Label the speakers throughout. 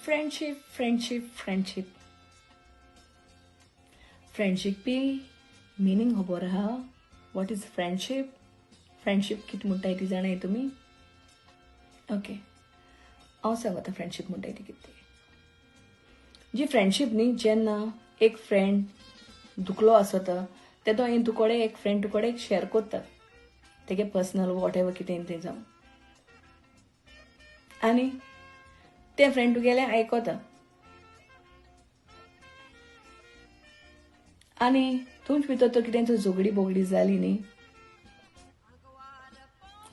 Speaker 1: friendship friendship friendship friendship बी meaning खबर आहा what is friendship friendship कितें म्हणटाय ती जाणाय तुमी ओके हांव सांगता फ्रेंडशिप म्हणटाय ती कितें जी फ्रेंडशिप न्ही जेन्ना एक फ्रेंड दुखलो आसता तेदो हांवें तुकोडे एक फ्रेंड तुकोडे शेअर करता तेगे पर्सनल वॉट एवर कितें तें जावं आनी ते फ्रेंड तुगेले आयकोता आनी तुमचे भितर तर कितें तर झगडी बोगडी जाली न्ही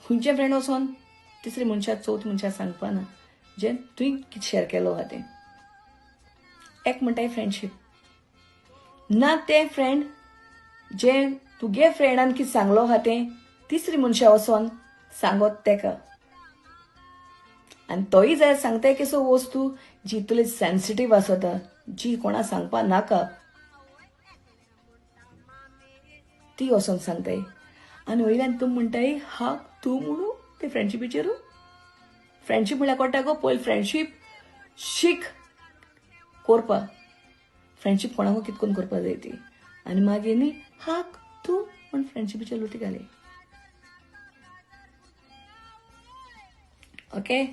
Speaker 1: खंयचे फ्रेंड वचोन तिसरे मनशाक चवथ मनशाक सांगपाना जे तुवें कितें शेअर केलो आहा तें एक म्हणटाय फ्रेंडशिप ना ते फ्रेंड जे तुगे फ्रेंडान कितें सांगलो आहा तें तिसरी मनशा वचोन सांगत तेका आनी तोय जाय सांगताय कसो वस्तू जी तुले सेन्सिटीव आसता जी कोणा सांगपा नाका ती वचोन सांगताय आनी वयल्यान तूं म्हणटाय हा तूं म्हणू ते फ्रेंडशिपीचेरू फ्रेंडशीप म्हळ्यार कोटा गो पयली फ्रेंडशीप शीक करपा फ्रेंडशीप कोणाक कितकोन करपा जाय ती आनी मागीर न्ही हाक तूं म्हण फ्रेंडशिपीचे लुटी घाले ओके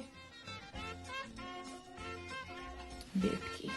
Speaker 1: बेटकी